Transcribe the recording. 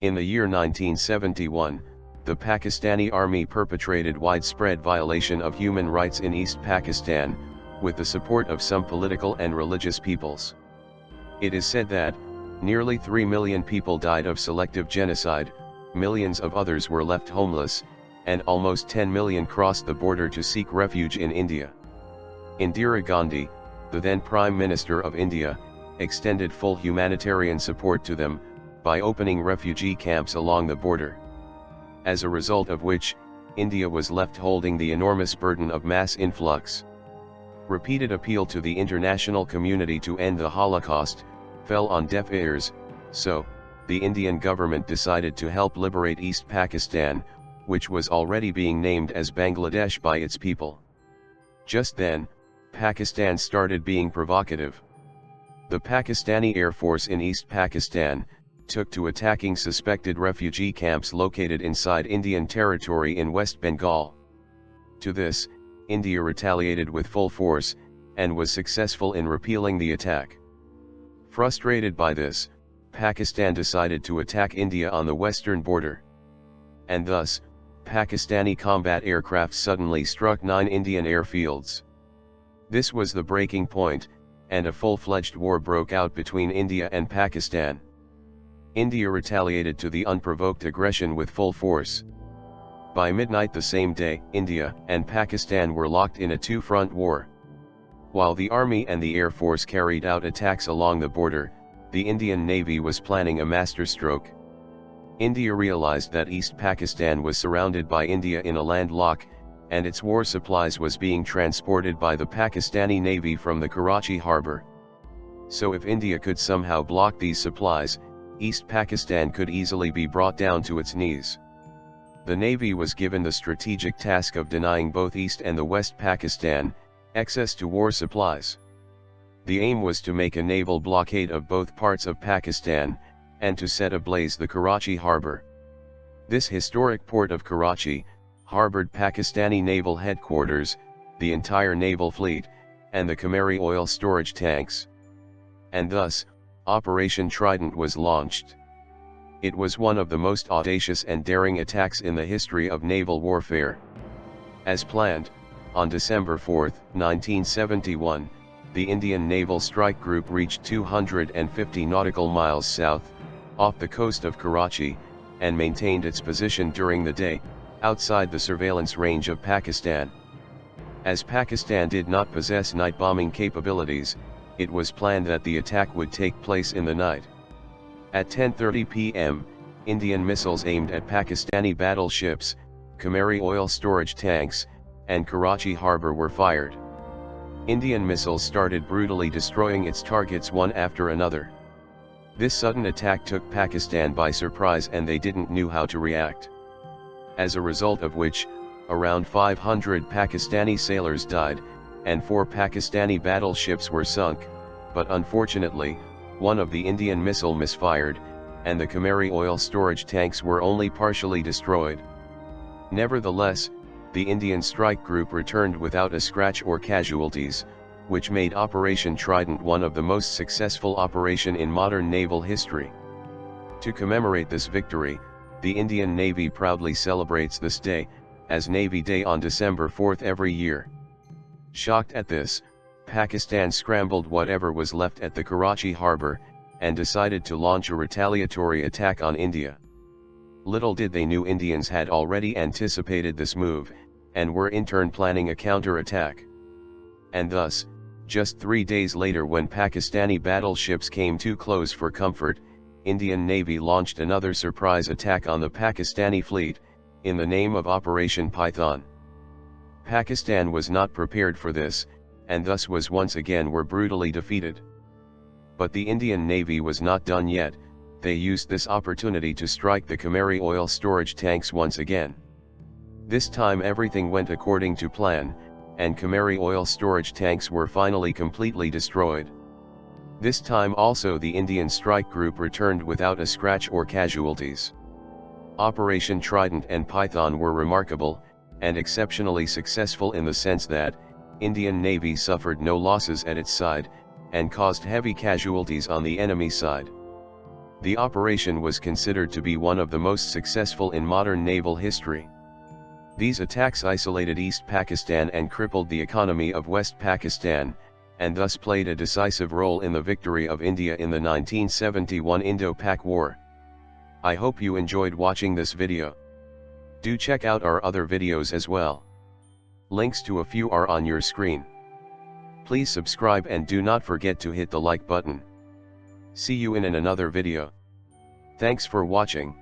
In the year 1971, the Pakistani army perpetrated widespread violation of human rights in East Pakistan, with the support of some political and religious peoples. It is said that nearly 3 million people died of selective genocide, millions of others were left homeless, and almost 10 million crossed the border to seek refuge in India. Indira Gandhi, the then Prime Minister of India, extended full humanitarian support to them, by opening refugee camps along the border. As a result of which, India was left holding the enormous burden of mass influx. Repeated appeal to the international community to end the Holocaust fell on deaf ears, so the Indian government decided to help liberate East Pakistan, which was already being named as Bangladesh by its people. Just then, Pakistan started being provocative. The Pakistani Air Force in East Pakistan took to attacking suspected refugee camps located inside Indian territory in West Bengal. To this, India retaliated with full force, and was successful in repelling the attack. Frustrated by this, Pakistan decided to attack India on the western border. And thus, Pakistani combat aircraft suddenly struck 9 Indian airfields. This was the breaking point, and a full-fledged war broke out between India and Pakistan. India retaliated to the unprovoked aggression with full force. By midnight the same day, India and Pakistan were locked in a two-front war. While the Army and the Air Force carried out attacks along the border, the Indian Navy was planning a masterstroke. India realized that East Pakistan was surrounded by India in a landlock, and its war supplies was being transported by the Pakistani Navy from the Karachi harbor. So if India could somehow block these supplies, East Pakistan could easily be brought down to its knees. The Navy was given the strategic task of denying both East and the West Pakistan access to war supplies. The aim was to make a naval blockade of both parts of Pakistan, and to set ablaze the Karachi harbor. This historic port of Karachi harbored Pakistani naval headquarters, the entire naval fleet, and the Khmer oil storage tanks. And thus, Operation Trident was launched. It was one of the most audacious and daring attacks in the history of naval warfare. As planned, on December 4, 1971, the Indian Naval Strike Group reached 250 nautical miles south, off the coast of Karachi, and maintained its position during the day, outside the surveillance range of Pakistan. As Pakistan did not possess night bombing capabilities, it was planned that the attack would take place in the night. At 10:30 p.m., Indian missiles aimed at Pakistani battleships, Khmer oil storage tanks, and Karachi harbor were fired. Indian missiles started brutally destroying its targets one after another. This sudden attack took Pakistan by surprise and they didn't know how to react. As a result of which, around 500 Pakistani sailors died, and 4 Pakistani battleships were sunk, but unfortunately, one of the Indian missile misfired, and the Khmer oil storage tanks were only partially destroyed. Nevertheless, the Indian strike group returned without a scratch or casualties, which made Operation Trident one of the most successful operations in modern naval history. To commemorate this victory, the Indian Navy proudly celebrates this day, as Navy Day on December 4 every year. Shocked at this, Pakistan scrambled whatever was left at the Karachi harbor, and decided to launch a retaliatory attack on India. Little did they know Indians had already anticipated this move, and were in turn planning a counter-attack. And thus, just 3 days later when Pakistani battleships came too close for comfort, Indian Navy launched another surprise attack on the Pakistani fleet, in the name of Operation Python. Pakistan was not prepared for this, and thus was once again were brutally defeated. But the Indian Navy was not done yet. They used this opportunity to strike the Khmer oil storage tanks once again. This time everything went according to plan, and Khmer oil storage tanks were finally completely destroyed. This time also the Indian strike group returned without a scratch or casualties. Operation Trident and Python were remarkable, and exceptionally successful in the sense that, Indian Navy suffered no losses at its side, and caused heavy casualties on the enemy side. The operation was considered to be one of the most successful in modern naval history. These attacks isolated East Pakistan and crippled the economy of West Pakistan, and thus played a decisive role in the victory of India in the 1971 Indo-Pak War. I hope you enjoyed watching this video. Do check out our other videos as well. Links to a few are on your screen. Please subscribe and do not forget to hit the like button. See you in another video. Thanks for watching.